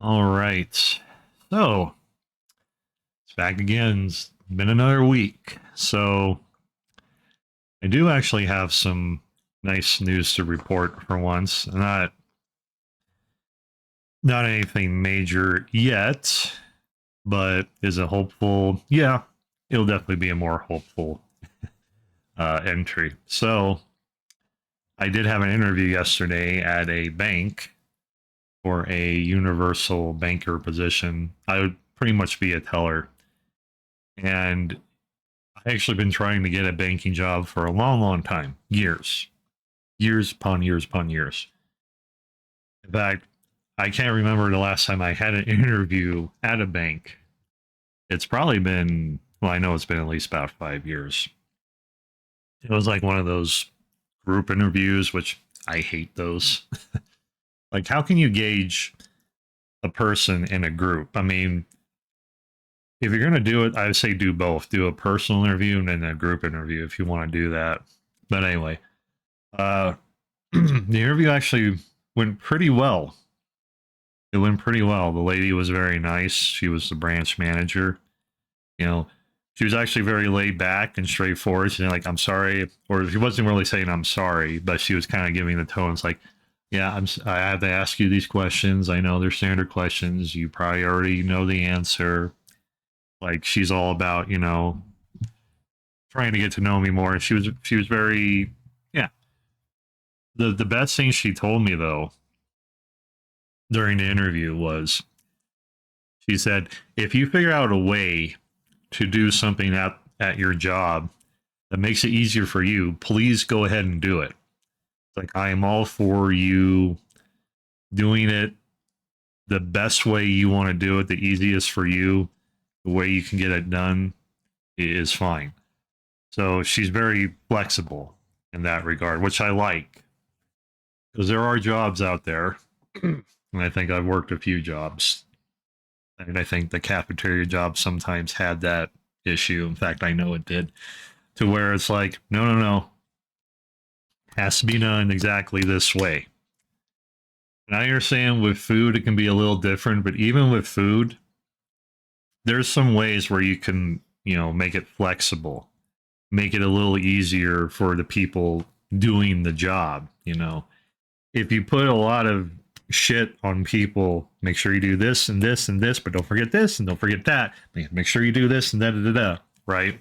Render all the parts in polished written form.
All right. So it's back again. It's been another week. So I do actually have some nice news to report for once. Not anything major yet, but is it hopeful? Yeah, it'll definitely be a more hopeful entry. So I did have an interview yesterday at a bank for a universal banker position. I would pretty much be a teller. And I've actually been trying to get a banking job for a long, long time. Years upon years upon years. In fact, I can't remember the last time I had an interview at a bank. It's probably been, well, I know it's been at least about 5 years. It was like one of those group interviews, which I hate those. Like, how can you gauge a person in a group? I mean, if you're going to do it, I would say do both. Do a personal interview and then a group interview if you want to do that. But anyway, uh, the interview actually went pretty well. It went pretty well. The lady was very nice. She was the branch manager. You know, she was actually very laid back and straightforward. She's like, "I'm sorry," or she wasn't really saying "I'm sorry," but she was kind of giving the tones like, "Yeah, I have to ask you these questions. I know they're standard questions. You probably already know the answer." Like she's all about trying to get to know me more. And she was very, yeah. The best thing she told me though during the interview was she said, if you figure out a way to do something at your job that makes it easier for you, please go ahead and do it. Like I am all for you doing it the best way you want to do it, the easiest for you, the way you can get it done is fine. So she's very flexible in that regard, which I like because there are jobs out there, and I think I've worked a few jobs, and I think the cafeteria job sometimes had that issue. In fact, I know it did, to where it's like, no, no, no, has to be done exactly this way. And I understand with food it can be a little different, but even with food, there's some ways where you can, make it flexible, make it a little easier for the people doing the job. If you put a lot of shit on people, make sure you do this and this and this, but don't forget this and don't forget that. Make sure you do this and da da da da. Right?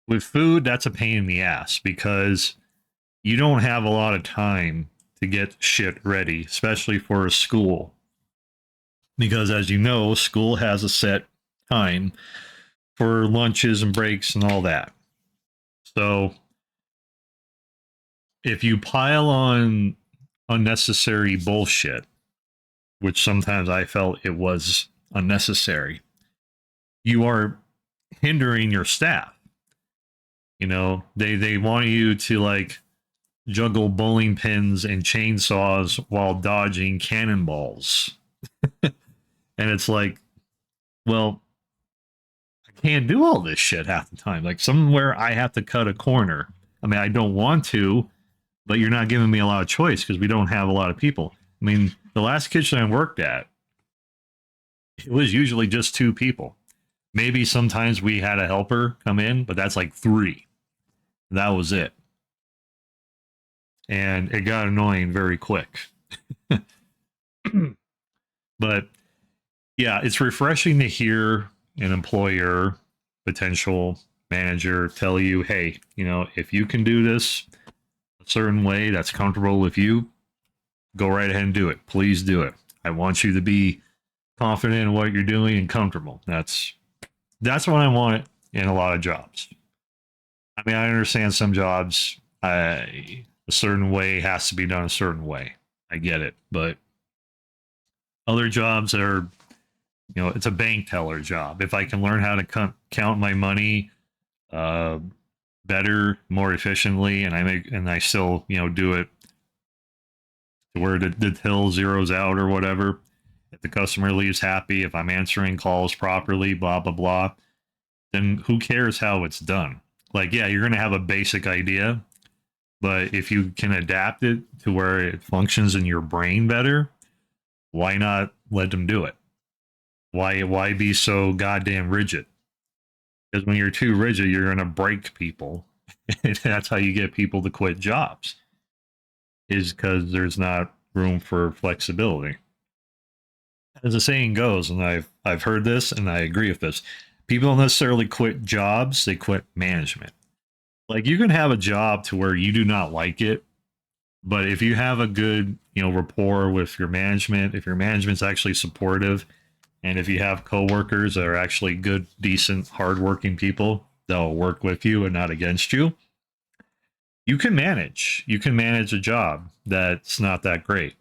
With food, that's a pain in the ass because you don't have a lot of time to get shit ready, especially for a school. Because as you know, school has a set time for lunches and breaks and all that. So if you pile on unnecessary bullshit, which sometimes I felt it was unnecessary, you are hindering your staff. They want you to like juggle bowling pins and chainsaws while dodging cannonballs. And it's like, well, I can't do all this shit half the time. Like somewhere I have to cut a corner. I mean, I don't want to, but you're not giving me a lot of choice because we don't have a lot of people. I mean, the last kitchen I worked at, it was usually just two people. Maybe sometimes we had a helper come in, but that's like three. That was it. And it got annoying very quick. But yeah, it's refreshing to hear an employer, potential manager tell you, hey, if you can do this a certain way that's comfortable with you, go right ahead and do it. Please do it. I want you to be confident in what you're doing and comfortable. That's what I want in a lot of jobs. I mean, I understand some jobs a certain way has to be done a certain way. I get it, but other jobs are, it's a bank teller job. If I can learn how to count my money uh, better, more efficiently, and I still, do it to where the till zeroes out or whatever. If the customer leaves happy, if I'm answering calls properly, blah blah blah, then who cares how it's done? Like, yeah, you're gonna have a basic idea, but if you can adapt it to where it functions in your brain better, Why not let them do it? Why be so goddamn rigid? Because when you're too rigid, you're going to break people. And that's how you get people to quit jobs, is because there's not room for flexibility. As the saying goes, and I've heard this and I agree with this, people don't necessarily quit jobs, they quit management. Like you can have a job to where you do not like it, but if you have a good, rapport with your management, if your management's actually supportive, and if you have coworkers that are actually good, decent, hardworking people that'll work with you and not against you, you can manage. You can manage a job that's not that great.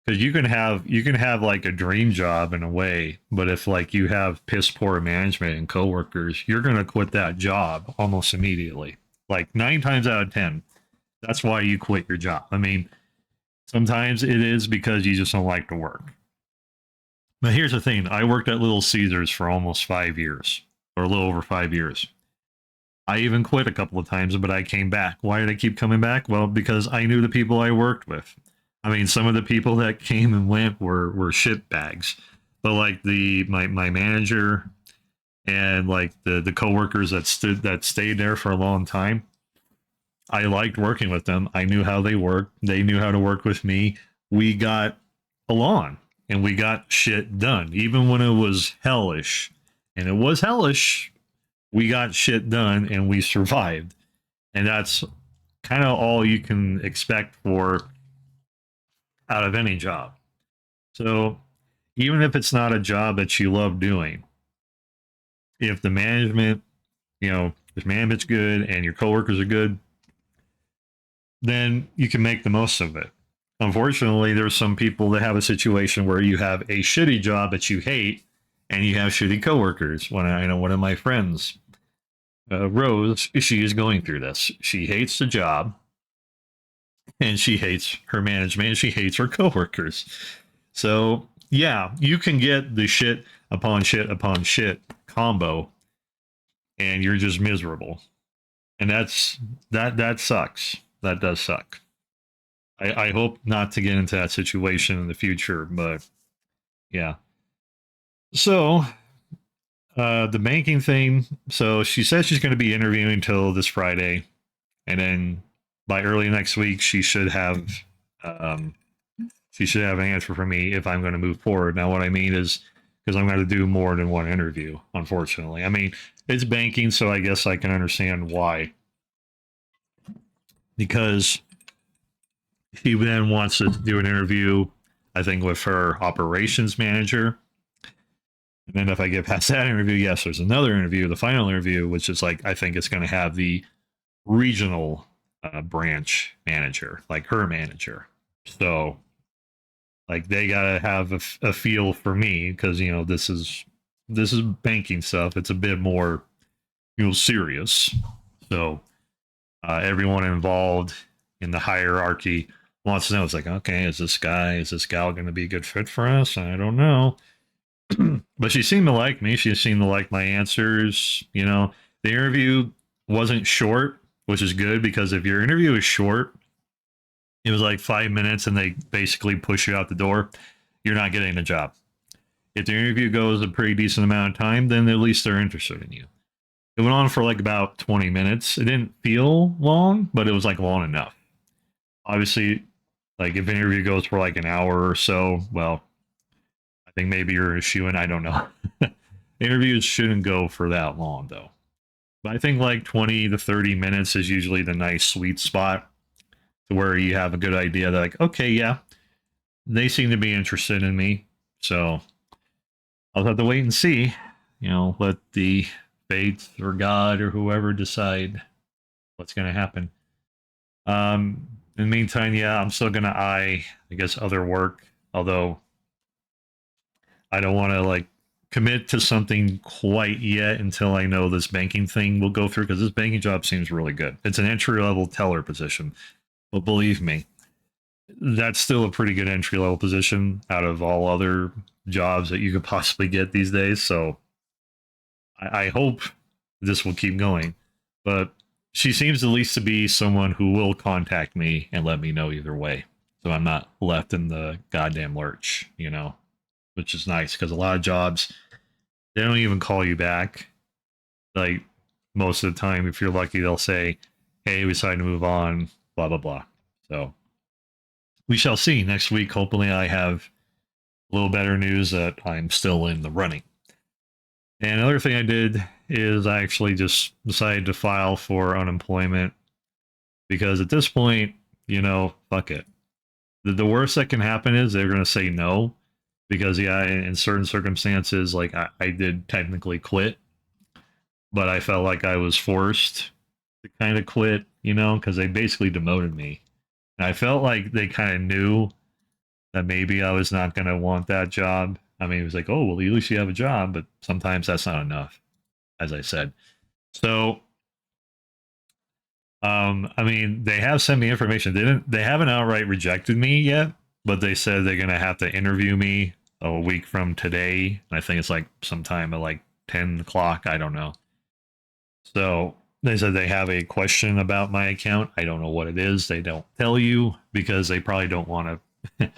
Because you can have like a dream job in a way, but if like you have piss poor management and coworkers, you're gonna quit that job almost immediately. Like 9 times out of 10, that's why you quit your job. I mean, sometimes it is because you just don't like to work. But here's the thing: I worked at Little Caesars for almost 5 years, or a little over 5 years. I even quit a couple of times, but I came back. Why did I keep coming back? Well, because I knew the people I worked with. I mean, some of the people that came and went were shit bags, but like my manager and like the coworkers that stayed there for a long time, I liked working with them. I knew how they worked. They knew how to work with me. We got along and we got shit done, even when it was hellish. And it was hellish. We got shit done and we survived. And that's kind of all you can expect for out of any job. So even if it's not a job that you love doing, if the management, if management's good and your coworkers are good, then you can make the most of it. Unfortunately, there's some people that have a situation where you have a shitty job that you hate and you have shitty coworkers. When I know one of my friends, Rose, she is going through this. She hates the job and she hates her management and she hates her coworkers. So, yeah, you can get the shit upon shit combo and you're just miserable. And that sucks. That does suck. I hope not to get into that situation in the future, but yeah. So, the banking thing. So she says she's going to be interviewing until this Friday, and then by early next week um, she should have an answer for me if I'm going to move forward. Now, what I mean is because I'm going to do more than one interview. Unfortunately, I mean it's banking, so I guess I can understand why. Because she then wants to do an interview, I think, with her operations manager. And then if I get past that interview, yes, there's another interview, the final interview, which is like, I think it's going to have the regional branch manager, like her manager. So, like, they got to have a feel for me because, this is banking stuff. It's a bit more, serious. So, everyone involved in the hierarchy wants to know. It's like, okay, is this gal going to be a good fit for us? I don't know. But she seemed to like me. She seemed to like my answers. The interview wasn't short, which is good because if your interview is short, it was like 5 minutes and they basically push you out the door, you're not getting a job. If the interview goes a pretty decent amount of time, then at least they're interested in you. It went on for like about 20 minutes. It didn't feel long, but it was like long enough. Obviously, like if an interview goes for like an hour or so, well, I think maybe you're a shoe in. I don't know. Interviews shouldn't go for that long though. But I think like 20 to 30 minutes is usually the nice sweet spot to where you have a good idea that like, okay, yeah, they seem to be interested in me. So I'll have to wait and see. Let the fate or God or whoever decide what's going to happen. In the meantime, yeah, I'm still going to I guess, other work. Although I don't want to like commit to something quite yet until I know this banking thing will go through because this banking job seems really good. It's an entry level teller position, but believe me, that's still a pretty good entry level position out of all other jobs that you could possibly get these days. So I hope this will keep going. But she seems at least to be someone who will contact me and let me know either way. So I'm not left in the goddamn lurch, which is nice because a lot of jobs, they don't even call you back. Like most of the time, if you're lucky, they'll say, hey, we decided to move on, blah, blah, blah. So we shall see next week. Hopefully, I have a little better news that I'm still in the running. And another thing I did is I actually just decided to file for unemployment because at this point, fuck it. The worst that can happen is they're going to say no because, yeah, in certain circumstances, like I did technically quit, but I felt like I was forced to kind of quit, because they basically demoted me. And I felt like they kind of knew that maybe I was not going to want that job. I mean, it was like, oh, well, at least you have a job, but sometimes that's not enough, as I said. So, I mean, they have sent me information. They haven't outright rejected me yet, but they said they're going to have to interview me a week from today. I think it's like sometime at like 10 o'clock. I don't know. So they said they have a question about my account. I don't know what it is. They don't tell you because they probably don't want to.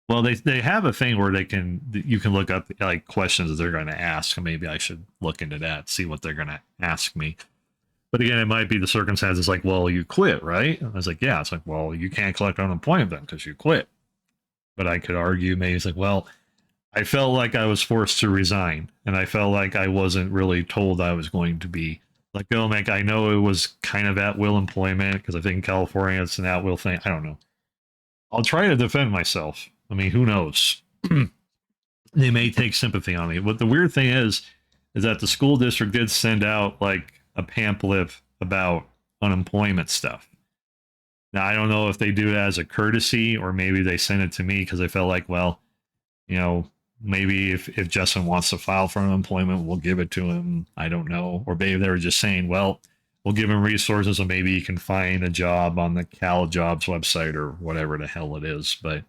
Well, they have a thing where you can look up like questions that they're going to ask. Maybe I should look into that, see what they're going to ask me. But again, it might be the circumstances like, well, you quit, right? I was like, yeah. It's like, well, you can't collect unemployment then because you quit. But I could argue maybe it's like, well, I felt like I was forced to resign, and I felt like I wasn't really told I was going to be let go. Like I know it was kind of at will employment because I think in California it's an at will thing. I don't know. I'll try to defend myself. I mean, who knows? They may take sympathy on me. But the weird thing is that the school district did send out like a pamphlet about unemployment stuff. Now I don't know if they do it as a courtesy or maybe they sent it to me because they felt like, well, maybe if Justin wants to file for unemployment, we'll give it to him. I don't know. Or maybe they were just saying, well, we'll give him resources so maybe he can find a job on the Cal Jobs website or whatever the hell it is. But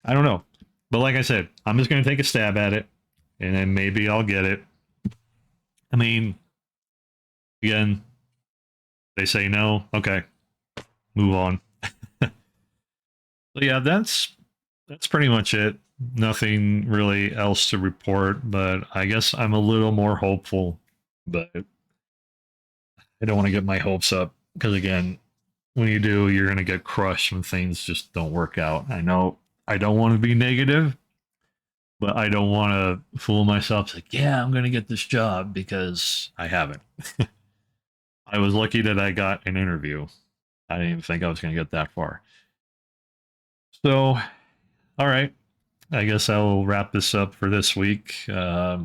I don't know. But like I said, I'm just going to take a stab at it and then maybe I'll get it. I mean, again, they say no. Okay, move on. So yeah, that's pretty much it. Nothing really else to report, but I guess I'm a little more hopeful. But I don't want to get my hopes up because again, when you do, you're going to get crushed when things just don't work out. I know I don't want to be negative, but I don't want to fool myself. It's like, yeah, I'm going to get this job because I haven't. I was lucky that I got an interview. I didn't even think I was going to get that far. So, all right. I guess I'll wrap this up for this week. I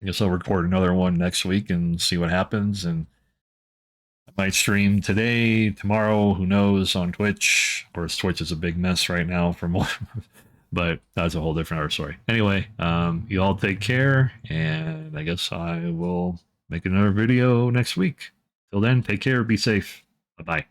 guess I'll record another one next week and see what happens. And I might stream today, tomorrow, who knows, on Twitch. Of course, Twitch is a big mess right now for more, but that's a whole different other story. Anyway, you all take care, and I guess I will make another video next week. Till then, take care, be safe. Bye bye.